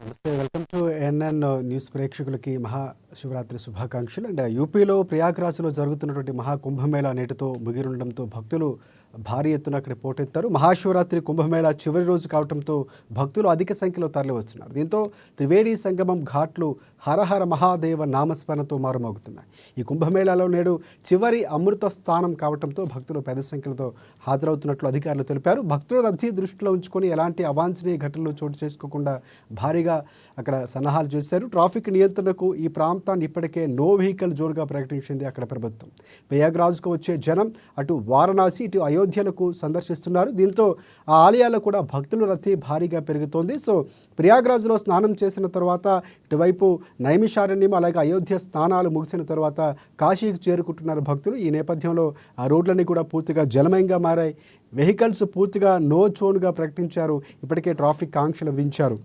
నమస్తే, welcome to NN news ప్రేక్షకులకి మహాశివరాత్రి శుభాకాంక్షలు. అండ్ యూపీలో ప్రయాగ్రాజ్లో జరుగుతున్నటువంటి మహాకుంభమేళా నేటితో ముగిరుండడంతో భక్తులు భారీ ఎత్తున అక్కడ పోటెత్తారు. మహాశివరాత్రి కుంభమేళా చివరి రోజు కావడంతో భక్తులు అధిక సంఖ్యలో తరలి వస్తున్నారు. దీంతో త్రివేణి సంగమం ఘాట్లు హరహర మహాదేవ నామస్మరణతో మారుమోగుతున్నాయి. ఈ కుంభమేళాలో నేడు చివరి అమృత స్థానం కావడంతో భక్తులు పెద్ద సంఖ్యలో హాజరవుతున్నట్లు అధికారులు తెలిపారు. భక్తుల రద్దీ దృష్టిలో ఉంచుకొని ఎలాంటి అవాంఛనీయ ఘటనలు చోటు చేసుకోకుండా భారీగా అక్కడ సన్నాహాలు చేశారు. ట్రాఫిక్ నియంత్రణకు ఈ ప్రాంతాన్ని ఇప్పటికే నో వెహికల్ జోన్గా ప్రకటించింది అక్కడ ప్రభుత్వం. ప్రయాగ్రాజ్కు వచ్చే జనం అటు వారణాసి ఇటు అయోధ్యలకు సందర్శిస్తున్నారు. దీంతో ఆ ఆలయాల్లో కూడా భక్తుల రద్దీ భారీగా పెరుగుతోంది. సో ప్రయాగ్రాజ్లో స్నానం చేసిన తర్వాత ఇటువైపు నైమిషారణ్యం అలాగే అయోధ్య స్నానాలు ముగిసిన తర్వాత కాశీకి చేరుకుంటున్నారు భక్తులు. ఈ నేపథ్యంలో ఆ రోడ్లన్నీ కూడా పూర్తిగా జలమయంగా మారాయి. వెహికల్స్ పూర్తిగా నో జోన్గా ప్రకటించారు. ఇప్పటికే ట్రాఫిక్ ఆంక్షలు విధించారు.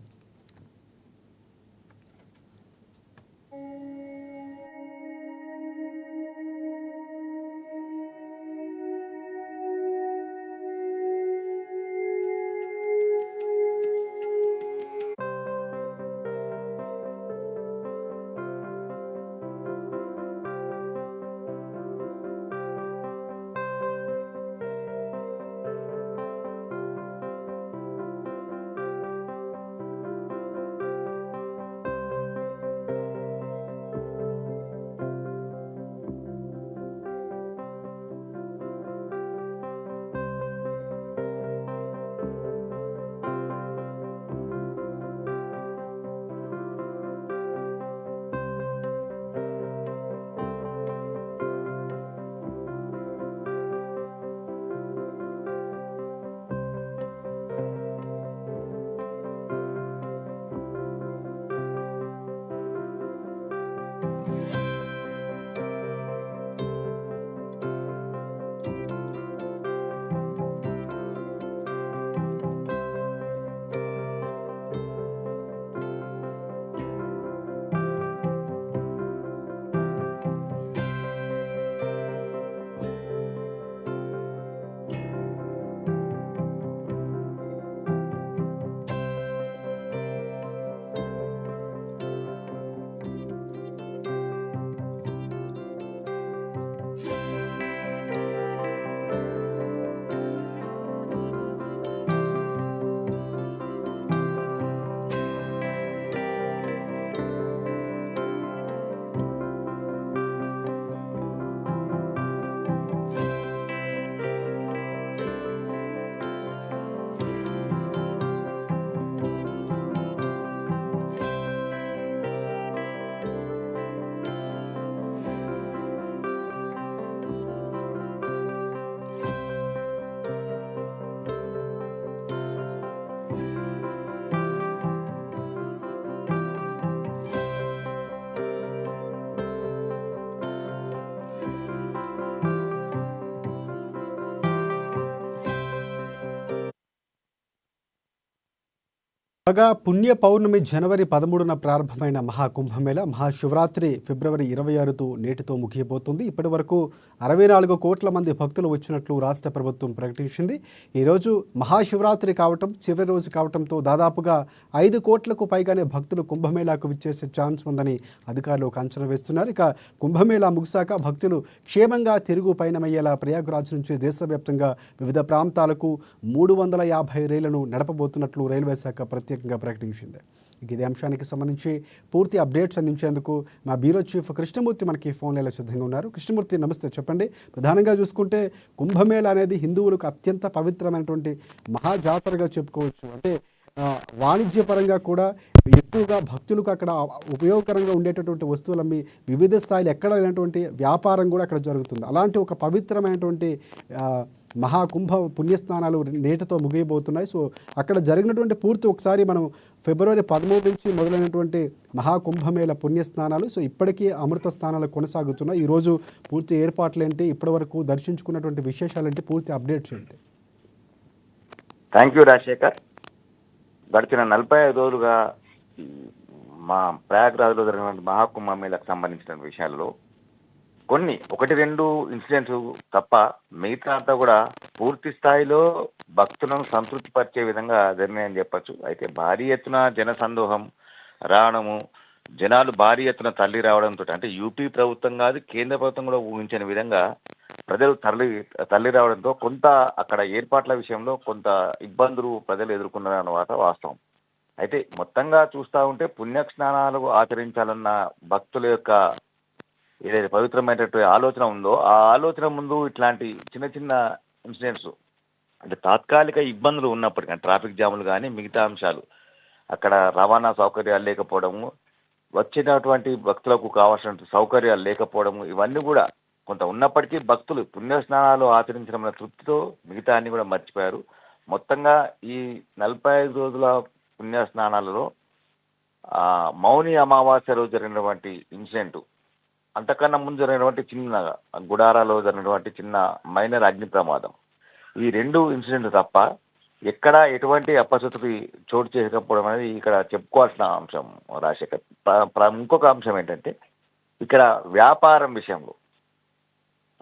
కాగా పుణ్య పౌర్ణమి జనవరి 13న ప్రారంభమైన మహాకుంభమేళ మహాశివరాత్రి ఫిబ్రవరి 26 నేటితో ముగియబోతుంది. ఇప్పటి వరకు 64 కోట్ల మంది భక్తులు వచ్చినట్లు రాష్ట్ర ప్రభుత్వం ప్రకటించింది. ఈరోజు మహాశివరాత్రి కావటం చివరి రోజు కావటంతో దాదాపుగా 5 కోట్లకు పైగానే భక్తులు కుంభమేళాకు విచ్చేసే ఛాన్స్ ఉందని అధికారులు అంచనా వేస్తున్నారు. ఇక కుంభమేళా ముగిశాక భక్తులు క్షేమంగా తిరుగు పయనమయ్యేలా ప్రయాగ్రాజ్ నుంచి దేశవ్యాప్తంగా వివిధ ప్రాంతాలకు 350 రైళ్లను నడపబోతున్నట్లు రైల్వే శాఖ ప్రత్యేకంగా ప్రకటించింది. ఇదే అంశానికి సంబంధించి పూర్తి అప్డేట్స్ అందించేందుకు మా బ్యూరో చీఫ్ కృష్ణమూర్తి మనకి ఫోన్లలో సిద్ధంగా ఉన్నారు. కృష్ణమూర్తి, నమస్తే. చెప్పండి, ప్రధానంగా చూసుకుంటే కుంభమేళా అనేది హిందువులకు అత్యంత పవిత్రమైనటువంటి మహాజాతరగా చెప్పుకోవచ్చు. అంటే వాణిజ్యపరంగా కూడా ఎక్కువగా భక్తులకు అక్కడ ఉపయోగకరంగా ఉండేటటువంటి వస్తువులమ్మి వివిధ స్థాయిలు ఎక్కడ లేనటువంటి వ్యాపారం కూడా అక్కడ జరుగుతుంది. అలాంటి ఒక పవిత్రమైనటువంటి మహాకుంభ పుణ్యస్నానాలు నేటితో ముగియబోతున్నాయి. సో అక్కడ జరిగినటువంటి పూర్తి ఒకసారి మనం ఫిబ్రవరి 13 నుంచి మొదలైనటువంటి మహాకుంభమేళ పుణ్యస్నానాలు, సో ఇప్పటికీ అమృత స్నానాలు కొనసాగుతున్నాయి. ఈరోజు పూర్తి ఏర్పాట్లు ఏంటి, ఇప్పటి వరకు దర్శించుకున్నటువంటి విశేషాలు ఏంటి, పూర్తి అప్డేట్స్ ఏంటి? Thank you Rajasekhar. గడిచిన 45 రోజులుగా మా ప్రయాగ్రాజ్లో జరిగిన మహాకుంభమేళకు సంబంధించిన విషయాల్లో కొన్ని 1-2 ఇన్సిడెంట్స్ తప్ప మిగతా అంతా కూడా పూర్తి స్థాయిలో భక్తులను సంతృప్తి పరిచే విధంగా జరిగినాయని చెప్పచ్చు. అయితే భారీ ఎత్తున జనసందోహం, రావడము, జనాలు భారీ ఎత్తున తరలి రావడంతో అంటే యూపీ ప్రభుత్వం కాదు కేంద్ర ప్రభుత్వం కూడా ఊహించని విధంగా ప్రజలు తరలి రావడంతో కొంత అక్కడ ఏర్పాట్ల విషయంలో కొంత ఇబ్బందులు ప్రజలు ఎదుర్కొన్నారన్నమాట వాస్తవం. అయితే మొత్తంగా చూస్తూ ఉంటే పుణ్యస్నానాలు ఆచరించాలన్న భక్తుల యొక్క ఏదైతే పవిత్రమైనటువంటి ఆలోచన ఉందో ఆ ఆలోచన ముందు ఇట్లాంటి చిన్న చిన్న ఇన్సిడెంట్స్ అంటే తాత్కాలిక ఇబ్బందులు ఉన్నప్పటికీ ట్రాఫిక్ జాములు కానీ మిగతా అంశాలు అక్కడ రవాణా సౌకర్యాలు లేకపోవడము, వచ్చినటువంటి భక్తులకు కావాల్సిన సౌకర్యాలు లేకపోవడము, ఇవన్నీ కూడా కొంత ఉన్నప్పటికీ భక్తులు పుణ్యస్నానాలు ఆచరించడం అనే తృప్తితో మిగతా అన్ని కూడా మర్చిపోయారు. మొత్తంగా ఈ 45 రోజుల పుణ్యస్నానాలలో మౌని అమావాస్య రోజు జరిగినటువంటి ఇన్సిడెంట్, అంతకన్నా ముందు జరిగినటువంటి చిన్న గుడారాలో జరిగినటువంటి చిన్న మైనర్ అగ్ని ప్రమాదం, ఈ 2 ఇన్సిడెంట్ తప్ప ఎక్కడ ఎటువంటి అపశృతి చోటు చేయకపోవడం అనేది ఇక్కడ చెప్పుకోవాల్సిన అంశం రాజశేఖర్. ఇంకొక అంశం ఏంటంటే ఇక్కడ వ్యాపారం విషయంలో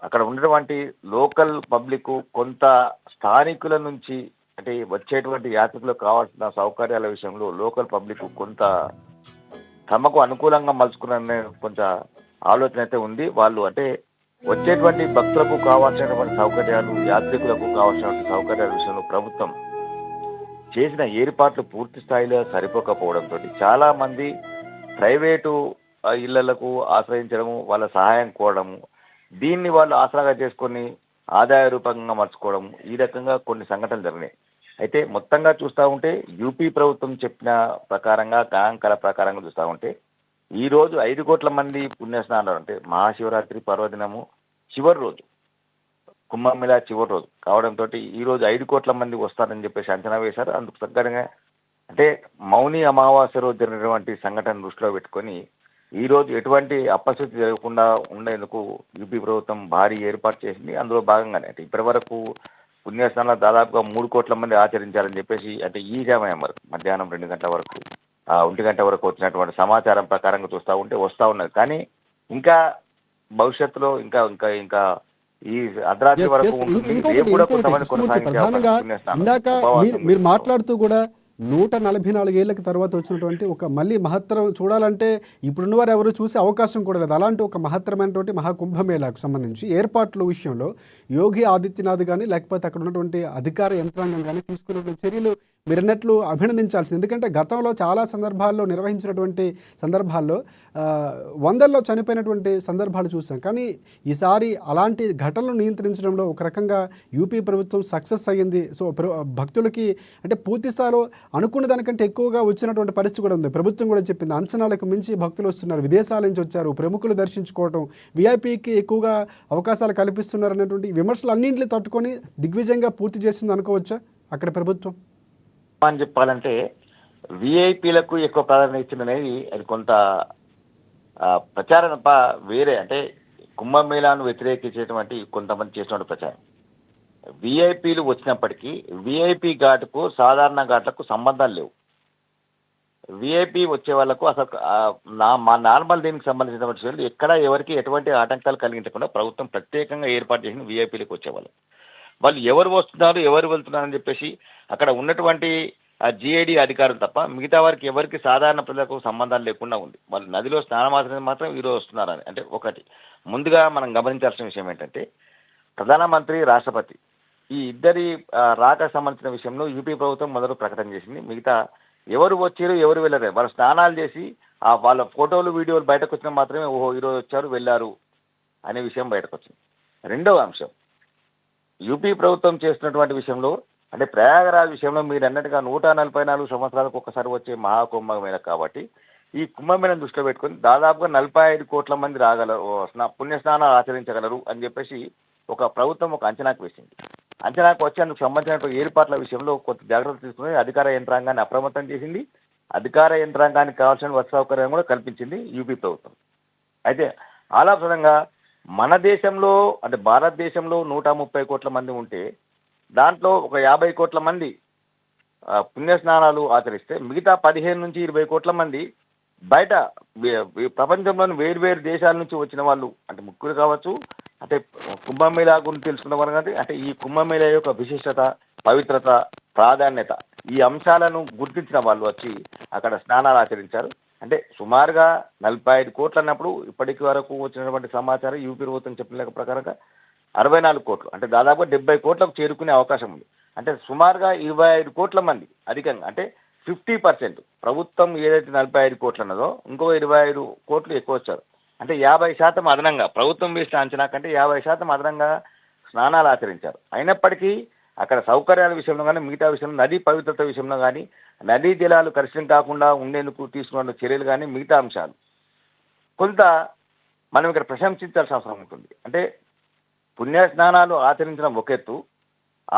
అక్కడ ఉన్నటువంటి లోకల్ పబ్లిక్ కొంత స్థానికుల నుంచి అంటే వచ్చేటువంటి యాత్రికులకు కావాల్సిన సౌకర్యాల విషయంలో లోకల్ పబ్లిక్ కొంత తమకు అనుకూలంగా మలుచుకున్న కొంత ఆలోచన అయితే ఉంది. వాళ్ళు అంటే వచ్చేటువంటి భక్తులకు కావాల్సినటువంటి సౌకర్యాలు, యాత్రికులకు కావాల్సినటువంటి సౌకర్యాల విషయంలో ప్రభుత్వం చేసిన ఏర్పాట్లు పూర్తి స్థాయిలో సరిపోకపోవడంతో చాలా మంది ప్రైవేటు ఇళ్లకు ఆశ్రయించడము, వాళ్ళ సహాయం కోరడము, దీన్ని వాళ్ళు ఆసరాగా చేసుకొని ఆదాయ రూపంగా మర్చుకోవడం, ఈ రకంగా కొన్ని సంఘటనలు జరిగినాయి. అయితే మొత్తంగా చూస్తూ ఉంటే యూపీ ప్రభుత్వం చెప్పిన ప్రకారంగా గణాంకాల ప్రకారంగా చూస్తూ ఉంటే ఈ రోజు 5 కోట్ల మంది పుణ్యస్నానాలు అంటే మహాశివరాత్రి పర్వదినము చివరి రోజు, కుంభమేళా చివరి రోజు కావడంతో ఈ రోజు 5 కోట్ల మంది వస్తారని చెప్పేసి అంచనా వేశారు. అందుకు తగ్గట్టుగా అంటే మౌని అమావాస్య రోజు జరిగినటువంటి సంఘటన దృష్టిలో పెట్టుకొని ఈ రోజు ఎటువంటి అపశృతి జరగకుండా ఉండేందుకు యూపీ ప్రభుత్వం భారీ ఏర్పాటు చేసింది. అందులో భాగంగానే అంటే ఇప్పటి వరకు పుణ్యస్నానాలు దాదాపుగా 3 కోట్ల మంది ఆచరించారని చెప్పేసి అంటే ఈ సమయం వరకు మధ్యాహ్నం 2 గంటల వరకు 1 గంట వరకు వచ్చినటువంటి సమాచారం ప్రకారంగా చూస్తూ ఉంటే వస్తూ ఉన్నది. కానీ ఇంకా భవిష్యత్తులో ఇంకా ఇంకా ఇంకా ఈ అర్ధరాత్రి వరకు ఉంటుంది. రేపు కూడా కొంతమంది కొనసాగించే ఇందాక మీరు మాట్లాడుతూ కూడా 144 ఏళ్ళకి తర్వాత వచ్చినటువంటి ఒక మళ్ళీ మహత్తరం చూడాలంటే ఇప్పుడున్నవారు ఎవరు చూసే అవకాశం కూడా లేదు. అలాంటి ఒక మహత్తరమైనటువంటి మహాకుంభమేళాకు సంబంధించి ఏర్పాట్ల విషయంలో యోగి ఆదిత్యనాథ్ కానీ లేకపోతే అక్కడ ఉన్నటువంటి అధికార యంత్రాంగం కానీ తీసుకున్నటువంటి చర్యలు మీరు అన్నట్లు అభినందించాల్సింది. ఎందుకంటే గతంలో చాలా సందర్భాల్లో నిర్వహించినటువంటి సందర్భాల్లో వందల్లో చనిపోయినటువంటి సందర్భాలు చూసాం. కానీ ఈసారి అలాంటి ఘటనలు నియంత్రించడంలో ఒక రకంగా యూపీ ప్రభుత్వం సక్సెస్ అయ్యింది. సో భక్తులకి అంటే పూర్తి స్థాయిలో అనుకున్న దానికంటే ఎక్కువగా వచ్చినటువంటి పరిస్థితి కూడా ఉంది. ప్రభుత్వం కూడా చెప్పింది అంచనాలకు మించి భక్తులు వస్తున్నారు, విదేశాల నుంచి వచ్చారు, ప్రముఖులు దర్శించుకోవటం, విఐపీకి ఎక్కువగా అవకాశాలు కల్పిస్తున్నారు అనేటువంటి విమర్శలు అన్నింటినీ తట్టుకొని దిగ్విజయంగా పూర్తి చేసింది అనుకోవచ్చా అక్కడ ప్రభుత్వం? అని చెప్పాలంటే విఐపీలకు ఎక్కువ ప్రాధాన్యత ఇచ్చిందనేది అది కొంత ప్రచారం తప్ప వేరే అంటే కుంభమేళాను వ్యతిరేకించేటువంటి కొంతమంది చేసినటువంటి ప్రచారం. విఐపీలు వచ్చినప్పటికీ విఐపీ ఘాటుకు సాధారణ ఘాట్లకు సంబంధాలు లేవు. విఐపీ వచ్చే వాళ్ళకు అసలు మా నార్మల్ దీనికి సంబంధించిన విషయాలు ఎక్కడ ఎవరికి ఎటువంటి ఆటంకాలు కలిగించకుండా ప్రభుత్వం ప్రత్యేకంగా ఏర్పాటు చేసిన విఐపీలకు వచ్చేవాళ్ళు. వాళ్ళు ఎవరు వస్తున్నారు ఎవరు వెళ్తున్నారు అని చెప్పేసి అక్కడ ఉన్నటువంటి జిఐడి అధికారులు తప్ప మిగతా వారికి ఎవరికి సాధారణ ప్రజలకు సంబంధాలు లేకుండా ఉంది. వాళ్ళు నదిలో స్నానమాచరణ మాత్రం ఈరోజు వస్తున్నారని అంటే ఒకటి. ముందుగా మనం గమనించాల్సిన విషయం ఏంటంటే ప్రధానమంత్రి, రాష్ట్రపతి ఈ ఇద్దరి రాక సంబంధించిన విషయంలో యూపీ ప్రభుత్వం మొదలు ప్రకటన చేసింది. మిగతా ఎవరు వచ్చారు ఎవరు వెళ్ళారు వాళ్ళు స్నానాలు చేసి వాళ్ళ ఫోటోలు వీడియోలు బయటకు వచ్చినా మాత్రమే ఓహో ఈరోజు వచ్చారు వెళ్ళారు అనే విషయం బయటకు వచ్చింది. రెండవ అంశం యూపీ ప్రభుత్వం చేస్తున్నటువంటి విషయంలో అంటే ప్రయాగరాజ్ విషయంలో మీరు అన్నట్టుగా 144 సంవత్సరాలకు ఒకసారి వచ్చే మహాకుంభమేళ కాబట్టి ఈ కుంభమేళను దృష్టిలో పెట్టుకొని దాదాపుగా 45 కోట్ల మంది రాగలరు, పుణ్యస్నానాలు ఆచరించగలరు అని చెప్పేసి ఒక ప్రభుత్వం ఒక అంచనాకు వేసింది. అంచనాకు వచ్చి అందుకు సంబంధించిన ఏర్పాట్ల విషయంలో కొంత జాగ్రత్తలు తీసుకుని అధికార యంత్రాంగాన్ని అప్రమత్తం చేసింది. అధికార యంత్రాంగానికి కావాల్సిన వసతి సౌకర్యం కూడా కల్పించింది యూపీ ప్రభుత్వం. అయితే ఆలాపనంగా మన దేశంలో అంటే భారతదేశంలో 130 కోట్ల మంది ఉంటే దాంట్లో ఒక 50 కోట్ల మంది పుణ్యస్నానాలు ఆచరిస్తే మిగతా 15 నుంచి 20 కోట్ల మంది బయట ప్రపంచంలోని వేర్వేరు దేశాల నుంచి వచ్చిన వాళ్ళు అంటే ముగ్గురు కావచ్చు అంటే కుంభమేళా గురించి తెలుసుకున్న వారు కానీ అంటే ఈ కుంభమేళా యొక్క విశిష్టత, పవిత్రత, ప్రాధాన్యత ఈ అంశాలను గుర్తించిన వాళ్ళు వచ్చి అక్కడ స్నానాలు ఆచరించారు. అంటే సుమారుగా 45 కోట్లు అన్నప్పుడు ఇప్పటికి వరకు వచ్చినటువంటి సమాచారం యూపీ ప్రభుత్వం చెప్పిన లెక్క ప్రకారంగా 64 కోట్లు, అంటే దాదాపు 70 కోట్లకు చేరుకునే అవకాశం ఉంది. అంటే సుమారుగా 25 కోట్ల మంది అధికంగా, అంటే 50%. ప్రభుత్వం ఏదైతే 45 కోట్లు అన్నదో ఇంకో 25 కోట్లు ఎక్కువ వచ్చారు. అంటే 50% అదనంగా ప్రభుత్వం వేసిన అంచనా కంటే 50% అదనంగా స్నానాలు ఆచరించారు. అయినప్పటికీ అక్కడ సౌకర్యాల విషయంలో కానీ మిగతా విషయంలో నదీ పవిత్రత విషయంలో కానీ నదీ జలాలు కలుషితం కాకుండా ఉండేందుకు తీసుకున్న చర్యలు కానీ మిగతా అంశాలు కొంత మనం ఇక్కడ ప్రశంసించాల్సిన అవసరం ఉంటుంది. అంటే పుణ్య స్నానాలు ఆచరించడం ఒక ఎత్తు,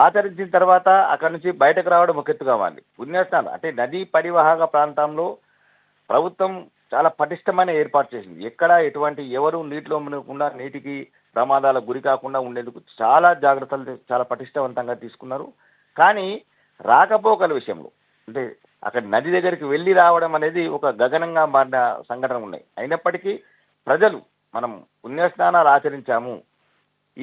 ఆచరించిన తర్వాత అక్కడి నుంచి బయటకు రావడం ఒక ఎత్తు కావాలి. పుణ్యస్నానం అంటే నదీ పరివాహక ప్రాంతంలో ప్రభుత్వం చాలా పటిష్టమైన ఏర్పాటు చేసింది. ఎక్కడ ఎటువంటి ఎవరు నీటిలో మునగకుండా నీటికి ప్రమాదాలకు గురి కాకుండా ఉండేందుకు చాలా జాగ్రత్తలు చాలా పటిష్టవంతంగా తీసుకున్నారు. కానీ రాకపోకల విషయంలో అంటే అక్కడ నది దగ్గరికి వెళ్ళి రావడం అనేది ఒక గగనంగా మారిన సంఘటనలు ఉన్నాయి. అయినప్పటికీ ప్రజలు మనం పుణ్యస్నానాలు ఆచరించాము,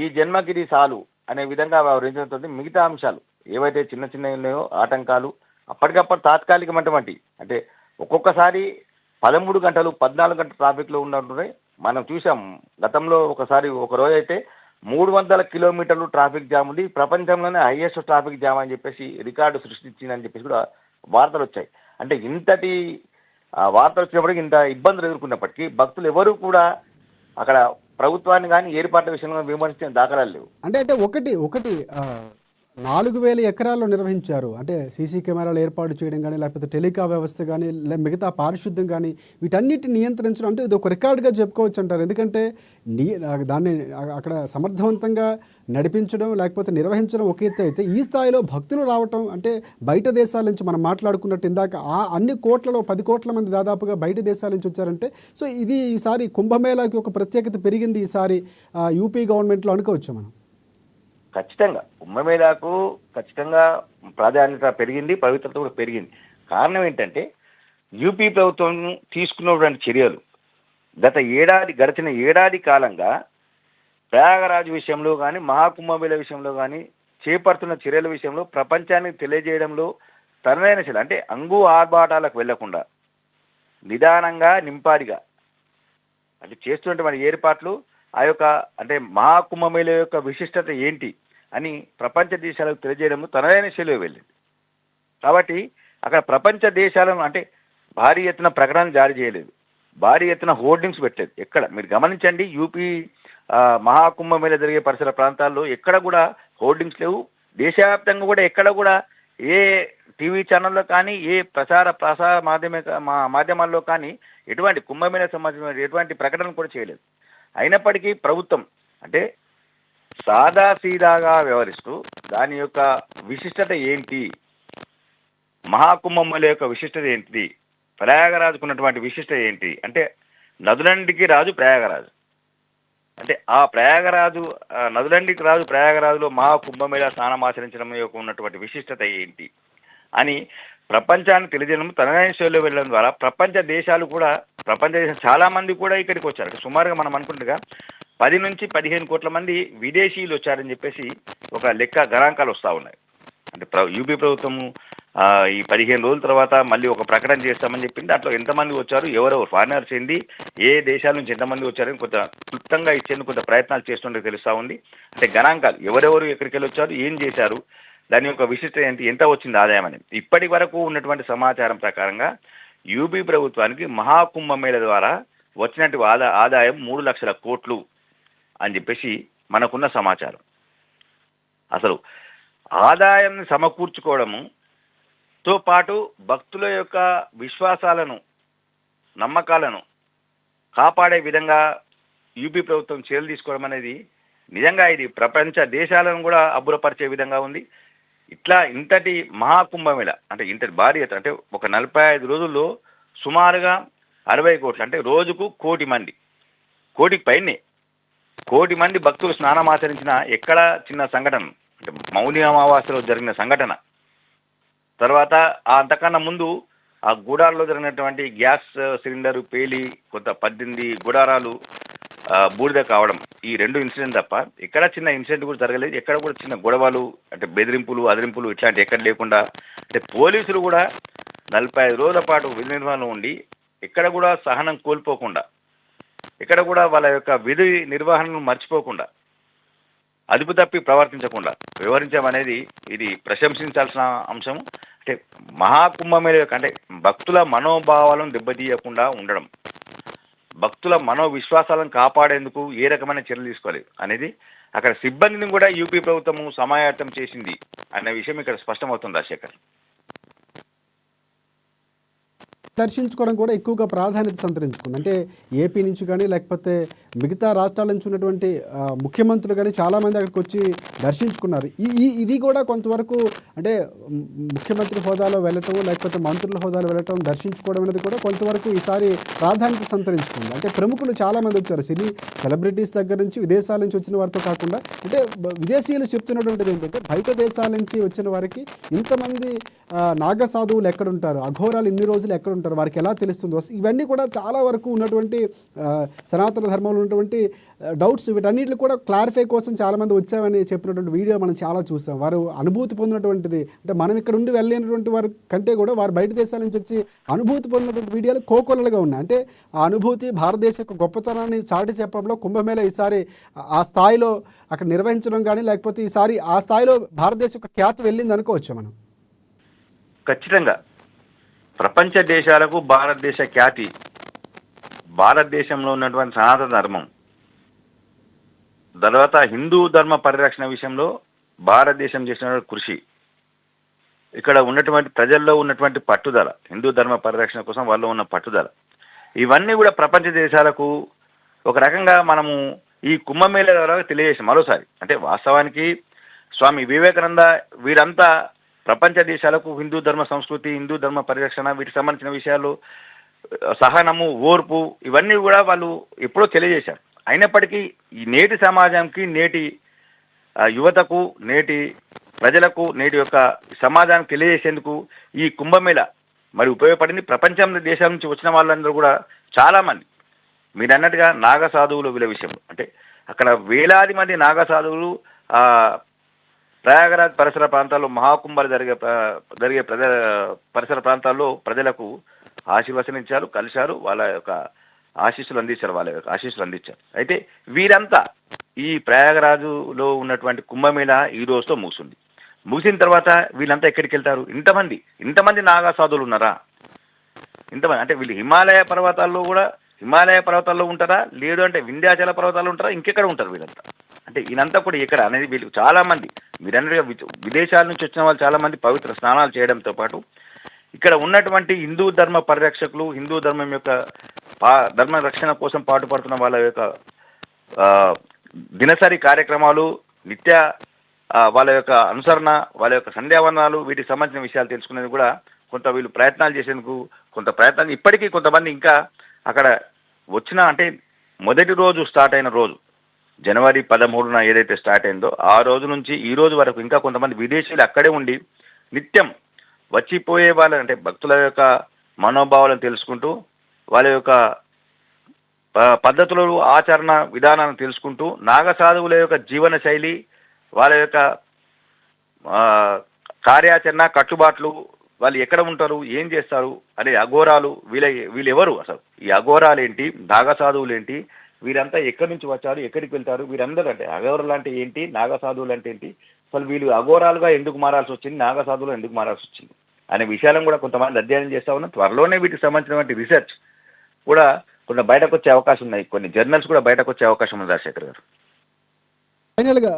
ఈ జన్మగిరి సాలు అనే విధంగా వ్యవహరించడంతో మిగతా అంశాలు ఏవైతే చిన్న చిన్న ఉన్నాయో ఆటంకాలు అప్పటికప్పుడు తాత్కాలికమైనటువంటి, అంటే ఒక్కొక్కసారి 13 గంటలు 14 గంటలు ట్రాఫిక్లో ఉన్నట్టున్నాయి. మనం చూసాం గతంలో ఒకసారి ఒక రోజు అయితే 300 కిలోమీటర్లు ట్రాఫిక్ జామ్ ఉంది, ప్రపంచంలోనే హైయెస్ట్ ట్రాఫిక్ జామ్ అని చెప్పేసి రికార్డు సృష్టించిందని చెప్పేసి కూడా వార్తలు వచ్చాయి. అంటే ఇంతటి వార్తలు వచ్చినప్పటికీ ఇంత ఇబ్బందులు ఎదుర్కొన్నప్పటికీ భక్తులు ఎవరు కూడా అక్కడ ప్రభుత్వాన్ని కానీ ఏర్పాట్ల విషయంలో విమర్శించిన దాఖలాలు లేవు. అంటే ఒకటి ఒకటి 4,000 ఎకరాల్లో నిర్వహించారు. అంటే సీసీ కెమెరాలు ఏర్పాటు చేయడం కానీ, లేకపోతే టెలికా వ్యవస్థ కానీ, మిగతా పారిశుద్ధ్యం కానీ వీటన్నిటిని నియంత్రించడం అంటే ఇది ఒక రికార్డుగా చెప్పుకోవచ్చు అంటారు. ఎందుకంటే దాన్ని అక్కడ సమర్థవంతంగా నడిపించడం లేకపోతే నిర్వహించడం ఒక ఎత్తు అయితే, ఈ స్థాయిలో భక్తులు రావటం అంటే బయట దేశాల నుంచి మనం మాట్లాడుకున్నట్టు ఇందాక అన్ని కోట్లలో 10 కోట్ల మంది దాదాపుగా బయట దేశాల నుంచి వచ్చారంటే, సో ఇది ఈసారి కుంభమేళాకి ఒక ప్రత్యేకత పెరిగింది ఈసారి యూపీ గవర్నమెంట్లో అనుకోవచ్చు మనం. ఖచ్చితంగా కుంభమేళాకు ఖచ్చితంగా ప్రాధాన్యత పెరిగింది, పవిత్రత కూడా పెరిగింది. కారణం ఏంటంటే యూపీ ప్రభుత్వం తీసుకున్నటువంటి చర్యలు గడిచిన ఏడాది కాలంగా ప్రయాగరాజ్ విషయంలో కానీ మహాకుంభమేళ విషయంలో కానీ చేపడుతున్న చర్యల విషయంలో ప్రపంచానికి తెలియజేయడంలో తనదైన చర్యలు. అంటే అంగు ఆర్భాటాలకు వెళ్లకుండా నిదానంగా నింపాదిగా అంటే చేస్తున్నటువంటి ఏర్పాట్లు ఆ యొక్క అంటే మహాకుంభమేళ యొక్క విశిష్టత ఏంటి అని ప్రపంచ దేశాలకు తెలియజేయడం తనదైన శైలిలో వెళ్ళింది. కాబట్టి అక్కడ ప్రపంచ దేశాలను అంటే భారీ ఎత్తున ప్రకటన జారీ చేయలేదు, భారీ ఎత్తున హోర్డింగ్స్ పెట్టలేదు. ఎక్కడ మీరు గమనించండి, యూపీ మహాకుంభమేళ జరిగే పరిసర ప్రాంతాల్లో ఎక్కడ కూడా హోర్డింగ్స్ లేవు. దేశవ్యాప్తంగా కూడా ఎక్కడ కూడా ఏ టీవీ ఛానల్లో కానీ ఏ ప్రసార మాధ్యమాల్లో కానీ ఎటువంటి కుంభమేళ సంబంధించిన ఎటువంటి ప్రకటన కూడా చేయలేదు. అయినప్పటికీ ప్రభుత్వం అంటే సాదాసీదాగా వ్యవహరిస్తూ దాని యొక్క విశిష్టత ఏంటి, మహాకుంభమేళ యొక్క విశిష్టత ఏంటి, ప్రయాగరాజుకున్నటువంటి విశిష్టత ఏంటి అంటే నదులంటికి రాజు ప్రయాగరాజు. అంటే ఆ ప్రయాగరాజు నదులంటికి రాజు ప్రయాగరాజులో మహాకుంభమేళ స్నానం ఆచరించడం యొక్క ఉన్నటువంటి విశిష్టత ఏంటి అని ప్రపంచానికి తెలియజేయడం తనదైన శైలిలో వెళ్ళడం ద్వారా ప్రపంచ దేశాలు చాలా మంది కూడా ఇక్కడికి వచ్చారు. సుమారుగా మనం అనుకుంటుగా 10 నుంచి 15 కోట్ల మంది విదేశీయులు వచ్చారని చెప్పేసి ఒక లెక్క గణాంకాలు వస్తూ ఉన్నాయి. అంటే యూపీ ప్రభుత్వము ఈ 15 రోజుల తర్వాత మళ్ళీ ఒక ప్రకటన చేస్తామని చెప్పింది. దాంట్లో ఎంతమంది వచ్చారు, ఎవరెవరు ఫారినర్స్ ఏంది, ఏ దేశాల నుంచి ఎంతమంది వచ్చారని కొంత క్లుప్తంగా ఇచ్చేందుకు కొంత ప్రయత్నాలు చేస్తుంటే తెలుస్తూ ఉంది. అంటే గణాంకాలు ఎవరెవరు ఎక్కడికి వెళ్ళి వచ్చారు, ఏం చేశారు, దాని యొక్క విశిష్టత ఏంటి, ఎంత వచ్చింది ఆదాయం అని ఇప్పటి వరకు ఉన్నటువంటి సమాచారం ప్రకారంగా యూపీ ప్రభుత్వానికి మహాకుంభమేళ ద్వారా వచ్చినటువంటి ఆదాయం 3 లక్షల కోట్లు అని చెప్పేసి మనకున్న సమాచారం. అసలు ఆదాయాన్ని సమకూర్చుకోవడంతో పాటు భక్తుల యొక్క విశ్వాసాలను నమ్మకాలను కాపాడే విధంగా యూపీ ప్రభుత్వం చర్యలు తీసుకోవడం అనేది నిజంగా ఇది ప్రపంచ దేశాలను కూడా అబ్బురపరిచే విధంగా ఉంది. ఇంతటి మహాకుంభమేళ అంటే ఇంతటి భారీ ఎత్తున అంటే ఒక 45 రోజుల్లో సుమారుగా 60 కోట్లు అంటే రోజుకు 1 కోటి మంది, కోటికి పైనే 1 కోటి మంది భక్తులు స్నానం ఆచరించిన ఎక్కడ చిన్న సంఘటన. అంటే మౌని అమావాస్యలో జరిగిన సంఘటన తర్వాత అంతకన్నా ముందు ఆ గుడారాల్లో జరిగినటువంటి గ్యాస్ సిలిండర్ పేలి కొంత 18 గుడారాలు బూడిద కావడం, ఈ 2 ఇన్సిడెంట్ తప్ప ఎక్కడ చిన్న ఇన్సిడెంట్ కూడా జరగలేదు. ఎక్కడ కూడా చిన్న గొడవలు అంటే బెదిరింపులు అదిరింపులు ఇట్లాంటి ఎక్కడ లేకుండా అంటే పోలీసులు కూడా 45 రోజుల పాటు విధి నిర్వహణలో ఉండి ఎక్కడ కూడా సహనం కోల్పోకుండా, ఎక్కడ కూడా వాళ్ళ యొక్క విధి నిర్వహణను మర్చిపోకుండా, అదుపు తప్పి ప్రవర్తించకుండా వ్యవహరించడం ఇది ప్రశంసించాల్సిన అంశం. అంటే మహాకుంభమేళ యొక్క అంటే భక్తుల మనోభావాలను దెబ్బతీయకుండా ఉండడం, భక్తుల మనోవిశ్వాసాలను కాపాడేందుకు ఏ రకమైన చర్యలు తీసుకోవాలి అనేది అక్కడ సిబ్బందిని కూడా యూపీ ప్రభుత్వము సమాయత్తం చేసింది అనే విషయం ఇక్కడ స్పష్టమవుతుంది రాజశేఖర్. దర్శించుకోవడం కూడా ఎక్కువగా ప్రాధాన్యత సంతరించుకుంది. అంటే ఏపీ నుంచి కానీ లేకపోతే మిగతా రాష్ట్రాల నుంచి ఉన్నటువంటి ముఖ్యమంత్రులు కానీ చాలామంది అక్కడికి వచ్చి దర్శించుకున్నారు. ఇది కూడా కొంతవరకు అంటే ముఖ్యమంత్రి హోదాలో వెళ్ళటం లేకపోతే మంత్రుల హోదాలో వెళ్ళటం దర్శించుకోవడం అనేది కూడా కొంతవరకు ఈసారి ప్రాధాన్యత సంతరించుకుంది. అంటే ప్రముఖులు చాలామంది వచ్చారు, సినీ సెలబ్రిటీస్ దగ్గర నుంచి విదేశాల నుంచి వచ్చిన వారితో కాకుండా అంటే విదేశీయులు చెప్తున్నటువంటిది ఏంటంటే బయట దేశాల నుంచి వచ్చిన వారికి ఇంతమంది నాగసాధువులు ఎక్కడుంటారు, అఘోరాలు ఇన్ని రోజులు ఎక్కడుంటారు, వారికి ఎలా తెలుస్తుందో, ఇవన్నీ కూడా చాలా వరకు ఉన్నటువంటి సనాతన ధర్మంలో ఉన్నటువంటి డౌట్స్ వీటన్నిటిని కూడా క్లారిఫై కోసం చాలామంది వచ్చామని చెప్పినటువంటి వీడియో మనం చాలా చూసాం. వారు అనుభూతి పొందినటువంటిది అంటే మనం ఇక్కడ ఉండి వెళ్ళినటువంటి వారి కంటే కూడా వారు బయట దేశాల నుంచి వచ్చి అనుభూతి పొందినటువంటి వీడియోలు కోకొల్లలుగా ఉన్నాయి. అంటే ఆ అనుభూతి భారతదేశ యొక్క గొప్పతనాన్ని చాటి చెప్పడంలో కుంభమేళ ఈసారి ఆ స్థాయిలో అక్కడ నిర్వహించడం కానీ లేకపోతే ఈసారి ఆ స్థాయిలో భారతదేశ యొక్క ఖ్యాతి వెళ్ళింది అనుకోవచ్చు మనం. ఖచ్చితంగా ప్రపంచ దేశాలకు భారతదేశ ఖ్యాతి, భారతదేశంలో ఉన్నటువంటి సనాతన ధర్మం, తర్వాత హిందూ ధర్మ పరిరక్షణ విషయంలో భారతదేశం చేసిన కృషి, ఇక్కడ ఉన్నటువంటి ప్రజల్లో ఉన్నటువంటి పట్టుదల, హిందూ ధర్మ పరిరక్షణ కోసం వాళ్ళు ఉన్న పట్టుదల, ఇవన్నీ కూడా ప్రపంచ దేశాలకు ఒక రకంగా మనము ఈ కుంభమేళ ద్వారా తెలియజేసాం మరోసారి. అంటే వాస్తవానికి స్వామి వివేకానంద వీరంతా ప్రపంచ దేశాలకు హిందూ ధర్మ సంస్కృతి, హిందూ ధర్మ పరిరక్షణ, వీటికి సంబంధించిన విషయాలు, సహనము, ఓర్పు, ఇవన్నీ కూడా వాళ్ళు ఎప్పుడో తెలియజేశారు. అయినప్పటికీ ఈ నేటి సమాజానికి, నేటి యువతకు, నేటి ప్రజలకు, నేటి యొక్క సమాజానికి తెలియజేసేందుకు ఈ కుంభమేళ మరి ఉపయోగపడింది. ప్రపంచం దేశాల నుంచి వచ్చిన వాళ్ళందరూ కూడా చాలామంది మీరు అన్నట్టుగా నాగ సాధువులు వీళ్ళ విషయంలో అంటే అక్కడ వేలాది మంది నాగ సాధువులు ప్రయాగరాజ్ పరిసర ప్రాంతాల్లో మహాకుంభాలు జరిగే పరిసర ప్రాంతాల్లో ప్రజలకు ఆశీర్వచనించారు, కలిశారు, వాళ్ళ యొక్క ఆశీస్సులు అందించారు. అయితే వీరంతా ఈ ప్రయాగరాజులో ఉన్నటువంటి కుంభమేళ ఈ రోజుతో ముగిసింది. ముగిసిన తర్వాత వీళ్ళంతా ఎక్కడికి వెళ్తారు? ఇంతమంది నాగా సాధువులు ఉన్నారా? ఇంతమంది అంటే వీళ్ళు హిమాలయ పర్వతాల్లో ఉంటారా, లేదు అంటే వింధ్యాచల పర్వతాల్లో ఉంటారా, ఇంకెక్కడ ఉంటారు వీళ్ళంతా? అంటే ఈయనంతా కూడా ఎక్కడ అనేది వీళ్ళు చాలామంది మీరన్నట్టుగా విదేశాల నుంచి వచ్చిన వాళ్ళు చాలామంది పవిత్ర స్నానాలు చేయడంతో పాటు ఇక్కడ ఉన్నటువంటి హిందూ ధర్మ పరిరక్షకులు, హిందూ ధర్మం యొక్క ధర్మ రక్షణ కోసం పాటుపడుతున్న వాళ్ళ యొక్క దినసరి కార్యక్రమాలు, నిత్య వాళ్ళ యొక్క అనుసరణ, వాళ్ళ యొక్క సంధ్యావందనాలు, వీటికి సంబంధించిన విషయాలు తెలుసుకునేది కూడా కొంత వీళ్ళు ప్రయత్నాలు చేసేందుకు ఇప్పటికీ కొంతమంది ఇంకా అక్కడ వచ్చిన అంటే మొదటి రోజు స్టార్ట్ అయిన రోజు జనవరి 13న ఏదైతే స్టార్ట్ అయిందో ఆ రోజు నుంచి ఈ రోజు వరకు ఇంకా కొంతమంది విదేశీయులు అక్కడే ఉండి నిత్యం వచ్చిపోయే వాళ్ళ అంటే భక్తుల యొక్క మనోభావాలను తెలుసుకుంటూ, వాళ్ళ యొక్క పద్ధతులు, ఆచరణ విధానాలను తెలుసుకుంటూ, నాగసాధువుల యొక్క జీవన శైలి, వాళ్ళ యొక్క కార్యాచరణ, కట్టుబాట్లు, వాళ్ళు ఎక్కడ ఉంటారు, ఏం చేస్తారు అనే అఘోరాలు, వీళ్ళు ఎవరు అసలు, ఈ అఘోరాలు ఏంటి, నాగసాధువులు ఏంటి, వీరంతా ఎక్కడి నుంచి వచ్చారు, ఎక్కడికి వెళ్తారు, వీరందరూ అంటే అఘోరాలు అంటే ఏంటి, నాగసాధువులు అంటే ఏంటి, అసలు వీళ్ళు అఘోరాలుగా ఎందుకు మారాల్సి వచ్చింది, నాగసాధువులు ఎందుకు మారాల్సి వచ్చింది అనే విషయాలను కూడా కొంతమంది అధ్యయనం చేస్తా ఉన్నాం. త్వరలోనే వీటికి సంబంధించినటువంటి రీసెర్చ్ కూడా కొంత బయటకు వచ్చే అవకాశం ఉన్నాయి, కొన్ని జర్నల్స్ కూడా బయటకు వచ్చే అవకాశం ఉంది రాజశేఖర్ గారు.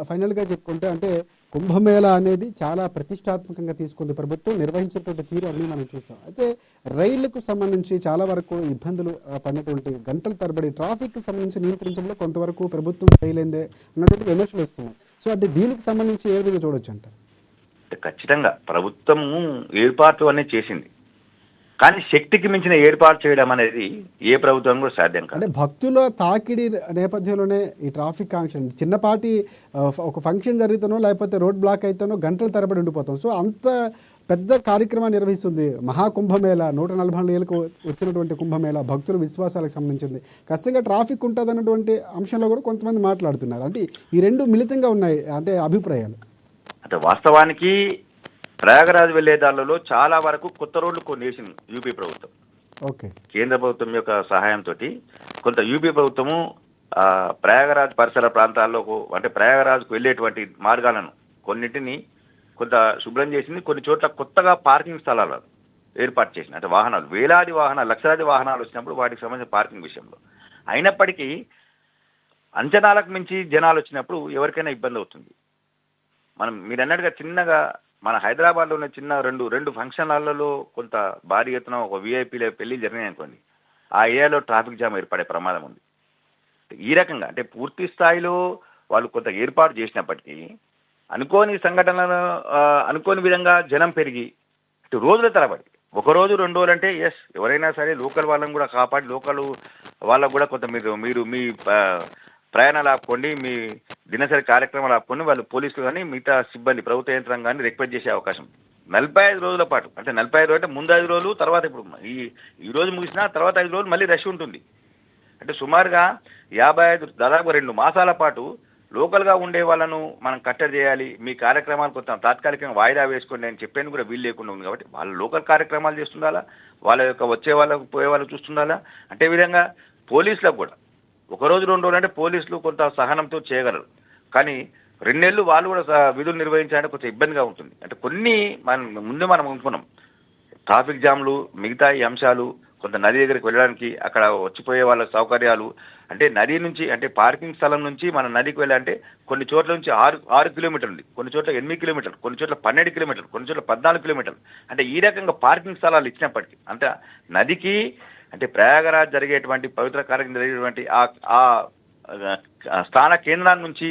ఫైనల్గా చెప్పుకుంటే అంటే కుంభమేళ అనేది చాలా ప్రతిష్టాత్మకంగా తీసుకుంది ప్రభుత్వం, నిర్వహించినటువంటి తీరు అన్నీ మనం చూసాం. అయితే రైళ్లకు సంబంధించి చాలా వరకు ఇబ్బందులు పడినటువంటి గంటల తరబడి ట్రాఫిక్కు సంబంధించి నియంత్రించడంలో కొంతవరకు ప్రభుత్వం ఫెయిల్ అయిందే అన్నటువంటి విమర్శలు వస్తున్నాయి. సో అంటే దీనికి సంబంధించి ఏ విధంగా చూడొచ్చు అంటారు? ఖచ్చితంగా ప్రభుత్వం ఏర్పాట్లు అనేది చేసింది, కానీ శక్తికి మించిన ఏర్పాటు చేయడం అనేది ఏ ప్రభుత్వం కూడా సాధ్యం కాదు. అంటే భక్తుల తాకిడి నేపథ్యంలోనే ఈ ట్రాఫిక్ ఆంక్షన్, చిన్నపాటి ఒక ఫంక్షన్ జరుగుతానో లేకపోతే రోడ్ బ్లాక్ అయితేనో గంటల తరబడి ఉండిపోతాం. సో అంత పెద్ద కార్యక్రమాన్ని నిర్వహిస్తుంది మహాకుంభమేళ, 140 ఏళ్ళకు వచ్చినటువంటి కుంభమేళ, భక్తుల విశ్వాసాలకు సంబంధించింది. ఖచ్చితంగా ట్రాఫిక్ ఉంటుంది అన్నటువంటి అంశంలో కూడా కొంతమంది మాట్లాడుతున్నారు. అంటే ఈ రెండు మిళితంగా ఉన్నాయి అంటే అభిప్రాయాలు. అంటే వాస్తవానికి ప్రయాగరాజ్ వెళ్లే దారిలో చాలా వరకు కొత్త రోడ్లు కొన్ని వేసింది యూపీ ప్రభుత్వం. ఓకే. కేంద్ర ప్రభుత్వం యొక్క సహాయంతో కొంత యూపీ ప్రభుత్వము ప్రయాగరాజ్ పరిసర ప్రాంతాల్లో అంటే ప్రయాగరాజ్కు వెళ్ళేటువంటి మార్గాలను కొన్నింటిని కొంత శుభ్రం చేసింది. కొన్ని చోట్ల కొత్తగా పార్కింగ్ స్థలాలు ఏర్పాటు చేసింది. అంటే వాహనాలు వేలాది వాహనాలు లక్షలాది వాహనాలు వచ్చినప్పుడు వాటికి సంబంధించిన పార్కింగ్ విషయంలో అయినప్పటికీ అంచనాలకు మించి జనాలు వచ్చినప్పుడు ఎవరికైనా ఇబ్బంది అవుతుంది. మీరు అన్నట్టుగా చిన్నగా మన హైదరాబాద్లో ఉన్న చిన్న రెండు ఫంక్షన్ హాల్లలో కొంత భారీ ఎత్తున ఒక వీఐపీల పెళ్లి జరిగినాయి అనుకోండి, ఆ ఏరియాలో ట్రాఫిక్ జామ్ ఏర్పడే ప్రమాదం ఉంది. ఈ రకంగా అంటే పూర్తి స్థాయిలో వాళ్ళు కొంత ఏర్పాటు చేసినప్పటికీ అనుకోని సంఘటనలను అనుకోని విధంగా జనం పెరిగి ఇటు రోజుల తరబడి 1 రోజు 2 రోజులు అంటే ఎస్ ఎవరైనా సరే లోకల్ వాళ్ళని కూడా కాపాడి లోకల్ వాళ్ళకు కూడా కొంత మీరు మీ ప్రయాణాలు ఆపుకోండి, మీ దినసరి కార్యక్రమాలు ఆపుకోండి, వాళ్ళు పోలీసులు కానీ మిగతా సిబ్బంది ప్రభుత్వ యంత్రం కానీ రిక్వెస్ట్ చేసే అవకాశం 45 రోజుల పాటు. అంటే 45 రోజులు అంటే ముందు 5 రోజులు, తర్వాత ఇప్పుడు ఈ రోజు ముగిసినా తర్వాత 5 రోజులు మళ్ళీ రష్ ఉంటుంది. అంటే సుమారుగా 55 దాదాపు 2 మాసాల పాటు లోకల్గా ఉండే వాళ్ళను మనం కట్టడి చేయాలి, మీ కార్యక్రమాలు కొంత తాత్కాలికంగా వాయిదా వేసుకోండి అని చెప్పేది కూడా వీలు లేకుండా ఉంది. కాబట్టి వాళ్ళు లోకల్ కార్యక్రమాలు చేస్తుండాలా, వాళ్ళ యొక్క వచ్చే వాళ్ళకు పోయే వాళ్ళకు చూస్తుండాలా. అంటే ఈ విధంగా పోలీసులకు కూడా 1 రోజు 2 రోజులు అంటే పోలీసులు కొంత సహనంతో చేయగలరు. కానీ 2 నెలలు వాళ్ళు కూడా విధులు నిర్వహించడానికి కొంచెం ఇబ్బందిగా ఉంటుంది. అంటే కొన్ని మనం అనుకున్నాం ట్రాఫిక్ జామ్లు, మిగతా ఈ అంశాలు, కొంత నది దగ్గరికి వెళ్ళడానికి అక్కడ వచ్చిపోయే వాళ్ళ సౌకర్యాలు, అంటే నది నుంచి అంటే పార్కింగ్ స్థలం నుంచి మన నదికి వెళ్ళాలంటే కొన్ని చోట్ల నుంచి 6 కిలోమీటర్లు, కొన్ని చోట్ల 8 కిలోమీటర్లు, కొన్ని చోట్ల 12 కిలోమీటర్లు, కొన్ని చోట్ల 14 కిలోమీటర్లు. అంటే ఈ రకంగా పార్కింగ్ స్థలాలు ఇచ్చినప్పటికీ అంటే నదికి అంటే ప్రయాగరాజ్ జరిగేటువంటి పవిత్ర కార్యక్రమం జరిగేటువంటి ఆ స్థాన కేంద్రాల నుంచి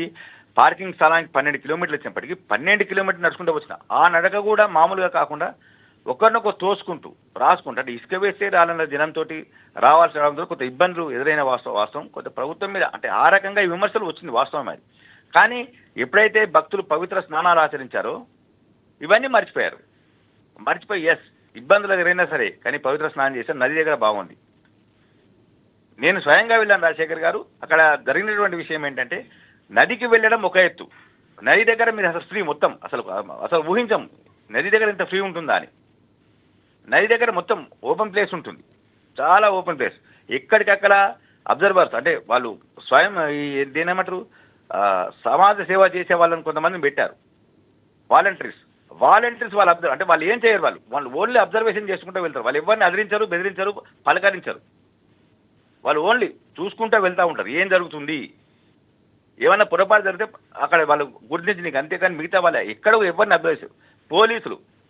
పార్కింగ్ స్థలానికి 12 కిలోమీటర్లు ఇచ్చినప్పటికీ 12 కిలోమీటర్లు నడుచుకుంటూ వచ్చిన ఆ నడక కూడా మామూలుగా కాకుండా ఒకరినొకరు తోసుకుంటూ రాసుకుంటూ అంటే ఇసుక వేస్తే రాలన్న జనంతో రావాల్సి రావడంతో కొంత ఇబ్బందులు ఎదురైన వాస్తవం కొంత ప్రభుత్వం మీద అంటే ఆ రకంగా ఈ విమర్శలు వచ్చింది వాస్తవం అది. కానీ ఎప్పుడైతే భక్తులు పవిత్ర స్నానాలు ఆచరించారో ఇవన్నీ మర్చిపోయి ఎస్ ఇబ్బందులు ఎదురైనా సరే కానీ పవిత్ర స్నానం చేశారు, నది దగ్గర బాగుంది. నేను స్వయంగా వెళ్ళాను రాజశేఖర్ గారు. అక్కడ జరిగినటువంటి విషయం ఏంటంటే నదికి వెళ్ళడం ఒక ఎత్తు, నది దగ్గర మీరు అసలు ఫ్రీ మొత్తం అసలు ఊహించం నది దగ్గర ఇంత ఫ్రీ ఉంటుందా అని. నది దగ్గర మొత్తం ఓపెన్ ప్లేస్ ఉంటుంది, చాలా ఓపెన్ ప్లేస్. ఎక్కడికక్కడ అబ్జర్వర్స్ అంటే వాళ్ళు స్వయం దేనేమంటారు సమాజ సేవ చేసే వాళ్ళని కొంతమందిని పెట్టారు, వాలంటీర్స్ వాళ్ళు అబ్జర్వ్ అంటే వాళ్ళు ఏం చేయరు, వాళ్ళు ఓన్లీ అబ్జర్వేషన్ చేసుకుంటూ వెళ్తారు. వాళ్ళు ఎవరిని అదిరించరు, బెదిరించరు, పలకరించరు. వాళ్ళు ఓన్లీ చూసుకుంటూ వెళ్తూ ఉంటారు ఏం జరుగుతుంది, ఏమన్నా పొరపాటు జరిగితే అక్కడ వాళ్ళు గుర్తించి నీకు, అంతేకాని మిగతా వాళ్ళ ఎక్కడ ఎవరిని అబ్జర్వ్.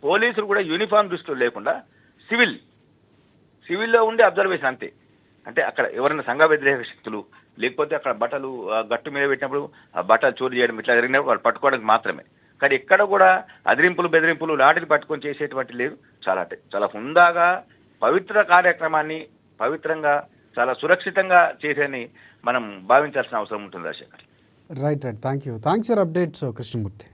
పోలీసులు కూడా యూనిఫామ్ దృష్టిలో లేకుండా సివిల్లో ఉండి అబ్జర్వేషన్ అంతే. అంటే అక్కడ ఎవరైనా సంఘ వ్యతిరేక శక్తులు లేకపోతే అక్కడ బట్టలు గట్టు మీద పెట్టినప్పుడు ఆ బట్టలు చోరీ చేయడం ఇట్లా జరిగినప్పుడు వాళ్ళు పట్టుకోవడానికి మాత్రమే. కానీ ఎక్కడ కూడా అదిరింపులు బెదిరింపులు లాఠీలు పట్టుకొని చేసేటువంటి లేదు. చాలా హుందాగా పవిత్ర కార్యక్రమాన్ని పవిత్రంగా చాలా సురక్షితంగా చేసేని మనం భావించాల్సిన అవసరం ఉంటుంది Rajasekhar. Right. Thanks for updates Krishnamurthy.